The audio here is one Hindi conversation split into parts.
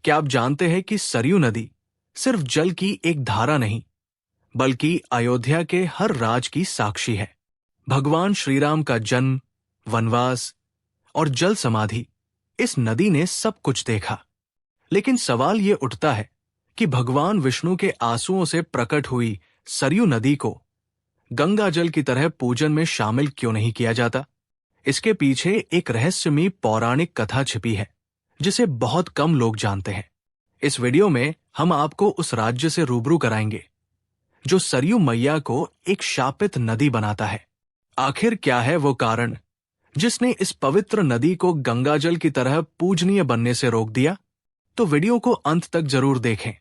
क्या आप जानते हैं कि सरयू नदी सिर्फ जल की एक धारा नहीं, बल्कि अयोध्या के हर राज की साक्षी है। भगवान श्री राम का जन्म, वनवास और जल समाधि, इस नदी ने सब कुछ देखा। लेकिन सवाल ये उठता है कि भगवान विष्णु के आंसुओं से प्रकट हुई सरयू नदी को गंगा जल की तरह पूजन में शामिल क्यों नहीं किया जाता? इसके पीछे एक रहस्यमयी पौराणिक कथा छिपी है, जिसे बहुत कम लोग जानते हैं। इस वीडियो में हम आपको उस राज्य से रूबरू कराएंगे जो सरयू मैया को एक शापित नदी बनाता है। आखिर क्या है वो कारण जिसने इस पवित्र नदी को गंगाजल की तरह पूजनीय बनने से रोक दिया? तो वीडियो को अंत तक जरूर देखें,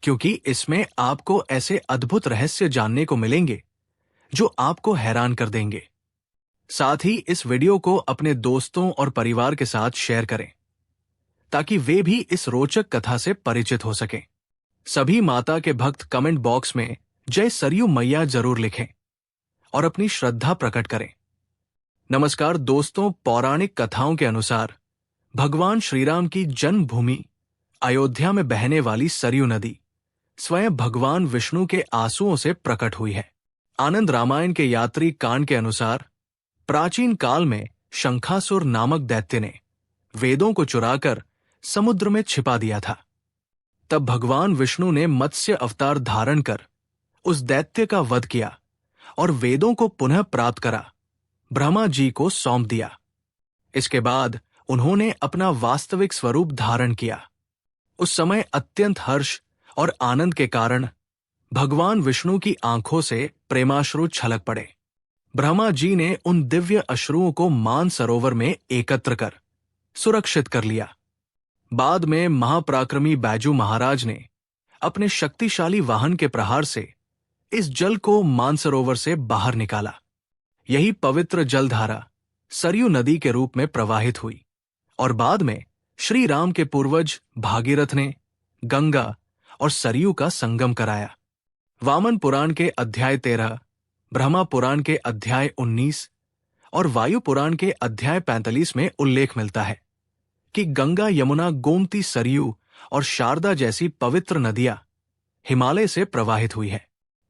क्योंकि इसमें आपको ऐसे अद्भुत रहस्य जानने को मिलेंगे जो आपको हैरान कर देंगे। साथ ही इस वीडियो को अपने दोस्तों और परिवार के साथ शेयर करें, ताकि वे भी इस रोचक कथा से परिचित हो सकें। सभी माता के भक्त कमेंट बॉक्स में जय सरयू मैया जरूर लिखें और अपनी श्रद्धा प्रकट करें। नमस्कार दोस्तों, पौराणिक कथाओं के अनुसार भगवान श्रीराम की जन्मभूमि अयोध्या में बहने वाली सरयू नदी स्वयं भगवान विष्णु के आंसुओं से प्रकट हुई है। आनंद रामायण के यात्री कांड के अनुसार प्राचीन काल में शंखासुर नामक दैत्य ने वेदों को चुराकर समुद्र में छिपा दिया था। तब भगवान विष्णु ने मत्स्य अवतार धारण कर उस दैत्य का वध किया और वेदों को पुनः प्राप्त करा ब्रह्मा जी को सौंप दिया। इसके बाद उन्होंने अपना वास्तविक स्वरूप धारण किया। उस समय अत्यंत हर्ष और आनंद के कारण भगवान विष्णु की आंखों से प्रेमाश्रु छलक पड़े। ब्रह्मा जी ने उन दिव्य अश्रुओं को मान सरोवर में एकत्र कर सुरक्षित कर लिया। बाद में महापराक्रमी बैजू महाराज ने अपने शक्तिशाली वाहन के प्रहार से इस जल को मानसरोवर से बाहर निकाला। यही पवित्र जलधारा सरयू नदी के रूप में प्रवाहित हुई और बाद में श्री राम के पूर्वज भागीरथ ने गंगा और सरयू का संगम कराया। वामन पुराण के अध्याय 13, ब्रह्मा पुराण के अध्याय 19 और वायु पुराण के अध्याय 45 में उल्लेख मिलता है कि गंगा, यमुना, गोमती, सरयू और शारदा जैसी पवित्र नदियां हिमालय से प्रवाहित हुई है।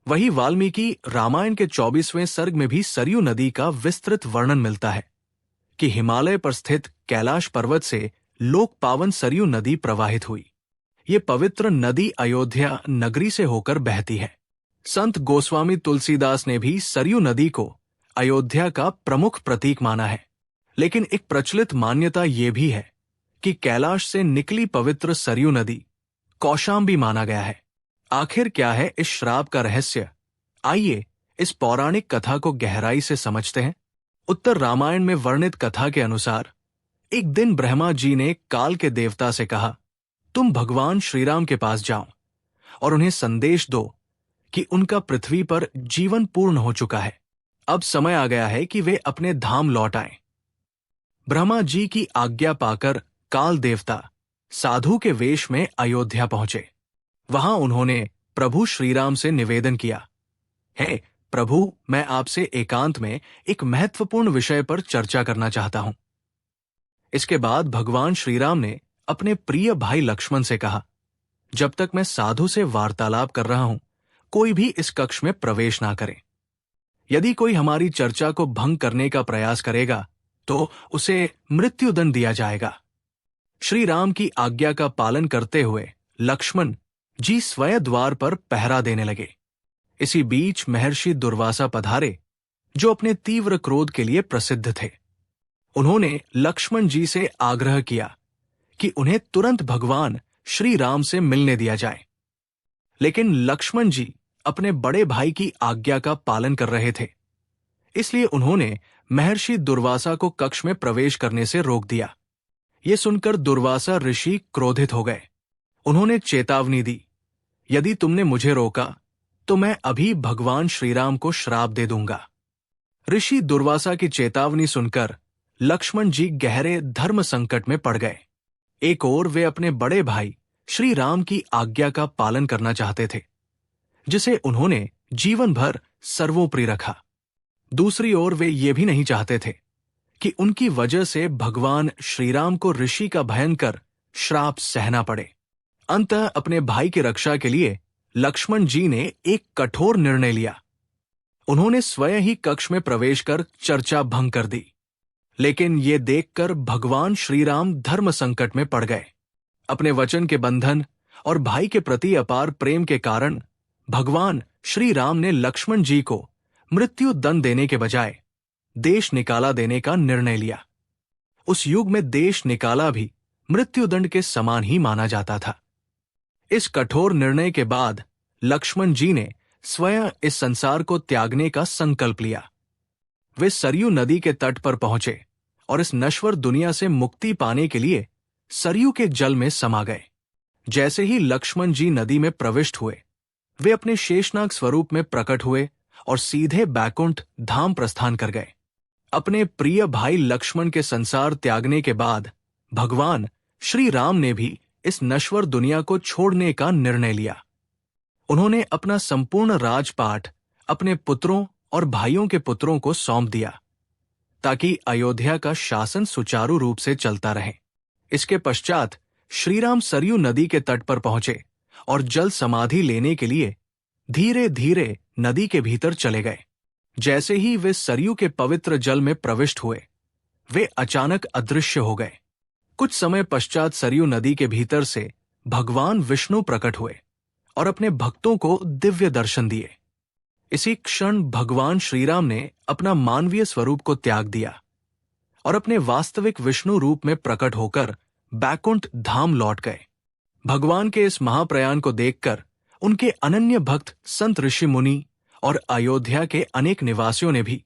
वही वाल्मीकि रामायण के 24वें सर्ग में भी सरयू नदी का विस्तृत वर्णन मिलता है कि हिमालय पर स्थित कैलाश पर्वत से लोक पावन सरयू नदी प्रवाहित हुई। ये पवित्र नदी अयोध्या नगरी से होकर बहती है। संत गोस्वामी तुलसीदास ने भी सरयू नदी को अयोध्या का प्रमुख प्रतीक माना है। लेकिन एक प्रचलित मान्यता ये भी है कि कैलाश से निकली पवित्र सरयू नदी कौशाम्बी माना गया है। आखिर क्या है इस श्राप का रहस्य? आइए इस पौराणिक कथा को गहराई से समझते हैं। उत्तर रामायण में वर्णित कथा के अनुसार एक दिन ब्रह्मा जी ने काल के देवता से कहा, तुम भगवान श्रीराम के पास जाओ और उन्हें संदेश दो कि उनका पृथ्वी पर जीवन पूर्ण हो चुका है। अब समय आ गया है कि वे अपने धाम लौट आएं। ब्रह्मा जी की आज्ञा पाकर काल देवता साधु के वेश में अयोध्या पहुंचे। वहां उन्होंने प्रभु श्रीराम से निवेदन किया, हे प्रभु, मैं आपसे एकांत में एक महत्वपूर्ण विषय पर चर्चा करना चाहता हूं। इसके बाद भगवान श्रीराम ने अपने प्रिय भाई लक्ष्मण से कहा, जब तक मैं साधु से वार्तालाप कर रहा हूं, कोई भी इस कक्ष में प्रवेश ना करे। यदि कोई हमारी चर्चा को भंग करने का प्रयास करेगा तो उसे मृत्युदंड दिया जाएगा। श्री राम की आज्ञा का पालन करते हुए लक्ष्मण जी स्वयं द्वार पर पहरा देने लगे। इसी बीच महर्षि दुर्वासा पधारे, जो अपने तीव्र क्रोध के लिए प्रसिद्ध थे। उन्होंने लक्ष्मण जी से आग्रह किया कि उन्हें तुरंत भगवान श्री राम से मिलने दिया जाए। लेकिन लक्ष्मण जी अपने बड़े भाई की आज्ञा का पालन कर रहे थे, इसलिए उन्होंने महर्षि दुर्वासा को कक्ष में प्रवेश करने से रोक दिया। ये सुनकर दुर्वासा ऋषि क्रोधित हो गए। उन्होंने चेतावनी दी, यदि तुमने मुझे रोका तो मैं अभी भगवान श्रीराम को श्राप दे दूंगा। ऋषि दुर्वासा की चेतावनी सुनकर लक्ष्मण जी गहरे धर्म संकट में पड़ गए। एक ओर वे अपने बड़े भाई श्री राम की आज्ञा का पालन करना चाहते थे, जिसे उन्होंने जीवन भर सर्वोपरि रखा। दूसरी ओर वे ये भी नहीं चाहते थे कि उनकी वजह से भगवान श्रीराम को ऋषि का भयंकर श्राप सहना पड़े। अंततः अपने भाई की रक्षा के लिए लक्ष्मण जी ने एक कठोर निर्णय लिया। उन्होंने स्वयं ही कक्ष में प्रवेश कर चर्चा भंग कर दी। लेकिन ये देखकर भगवान श्री राम धर्म संकट में पड़ गए। अपने वचन के बंधन और भाई के प्रति अपार प्रेम के कारण भगवान श्री राम ने लक्ष्मण जी को मृत्यु दंड देने के बजाय देश निकाला देने का निर्णय लिया। उस युग में देश निकाला भी मृत्युदंड के समान ही माना जाता था। इस कठोर निर्णय के बाद लक्ष्मण जी ने स्वयं इस संसार को त्यागने का संकल्प लिया। वे सरयू नदी के तट पर पहुंचे और इस नश्वर दुनिया से मुक्ति पाने के लिए सरयू के जल में समा गए। जैसे ही लक्ष्मण जी नदी में प्रविष्ट हुए, वे अपने शेषनाग स्वरूप में प्रकट हुए और सीधे बैकुंठ धाम प्रस्थान कर गए। अपने प्रिय भाई लक्ष्मण के संसार त्यागने के बाद भगवान श्री राम ने भी इस नश्वर दुनिया को छोड़ने का निर्णय लिया। उन्होंने अपना संपूर्ण राजपाट अपने पुत्रों और भाइयों के पुत्रों को सौंप दिया ताकि अयोध्या का शासन सुचारू रूप से चलता रहे। इसके पश्चात श्रीराम सरयू नदी के तट पर पहुंचे और जल समाधि लेने के लिए धीरे धीरे नदी के भीतर चले गए। जैसे ही वे सरयू के पवित्र जल में प्रविष्ट हुए, वे अचानक अदृश्य हो गए। कुछ समय पश्चात सरयू नदी के भीतर से भगवान विष्णु प्रकट हुए और अपने भक्तों को दिव्य दर्शन दिए। इसी क्षण भगवान श्रीराम ने अपना मानवीय स्वरूप को त्याग दिया और अपने वास्तविक विष्णु रूप में प्रकट होकर बैकुंठ धाम लौट गए। भगवान के इस महाप्रयाण को देखकर उनके अनन्य भक्त संत ऋषि मुनि और अयोध्या के अनेक निवासियों ने भी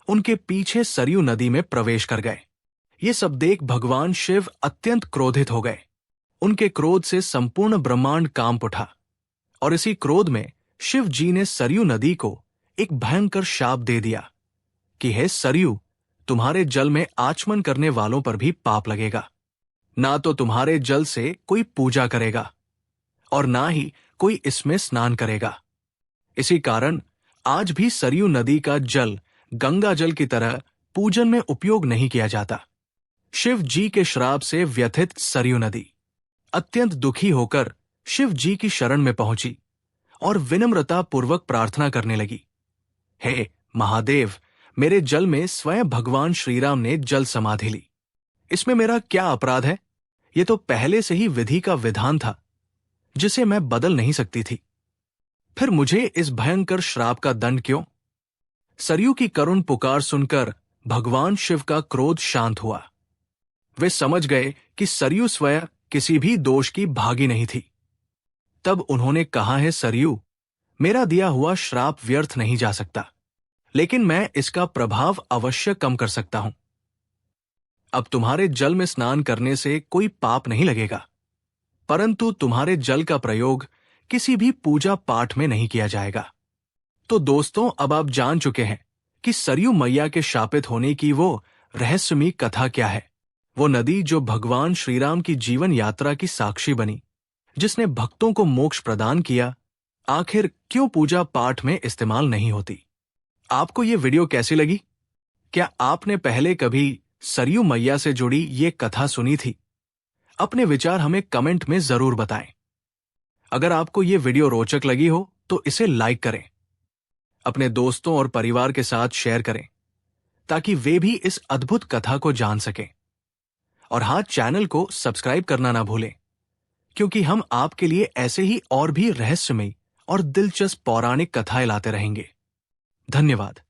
उनके पीछे सरयू नदी में प्रवेश कर गए। ये सब देख भगवान शिव अत्यंत क्रोधित हो गए। उनके क्रोध से संपूर्ण ब्रह्मांड कांप उठा और इसी क्रोध में शिव जी ने सरयू नदी को एक भयंकर शाप दे दिया कि हे सरयू, तुम्हारे जल में आचमन करने वालों पर भी पाप लगेगा। ना तो तुम्हारे जल से कोई पूजा करेगा और ना ही कोई इसमें स्नान करेगा। इसी कारण आज भी सरयू नदी का जल गंगा जल की तरह पूजन में उपयोग नहीं किया जाता। शिव जी के श्राप से व्यथित सरयू नदी अत्यंत दुखी होकर शिव जी की शरण में पहुंची और विनम्रता पूर्वक प्रार्थना करने लगी, हे महादेव, मेरे जल में स्वयं भगवान श्रीराम ने जल समाधि ली। इसमें मेरा क्या अपराध है? ये तो पहले से ही विधि का विधान था जिसे मैं बदल नहीं सकती थी। फिर मुझे इस भयंकर श्राप का दंड क्यों? सरयू की करुण पुकार सुनकर भगवान शिव का क्रोध शांत हुआ। वे समझ गए कि सरयू स्वयं किसी भी दोष की भागी नहीं थी। तब उन्होंने कहा, है सरयू, मेरा दिया हुआ श्राप व्यर्थ नहीं जा सकता, लेकिन मैं इसका प्रभाव अवश्य कम कर सकता हूं। अब तुम्हारे जल में स्नान करने से कोई पाप नहीं लगेगा, परंतु तुम्हारे जल का प्रयोग किसी भी पूजा पाठ में नहीं किया जाएगा। तो दोस्तों, अब आप जान चुके हैं कि सरयू मैया के शापित होने की वो रहस्यमयी कथा क्या है। वो नदी जो भगवान श्रीराम की जीवन यात्रा की साक्षी बनी, जिसने भक्तों को मोक्ष प्रदान किया, आखिर क्यों पूजा पाठ में इस्तेमाल नहीं होती? आपको ये वीडियो कैसी लगी? क्या आपने पहले कभी सरयू मैया से जुड़ी ये कथा सुनी थी? अपने विचार हमें कमेंट में जरूर बताएं। अगर आपको ये वीडियो रोचक लगी हो तो इसे लाइक करें, अपने दोस्तों और परिवार के साथ शेयर करें ताकि वे भी इस अद्भुत कथा को जान सकें। और हाँ, चैनल को सब्सक्राइब करना ना भूलें, क्योंकि हम आपके लिए ऐसे ही और भी रहस्यमयी और दिलचस्प पौराणिक कथाएं लाते रहेंगे। धन्यवाद।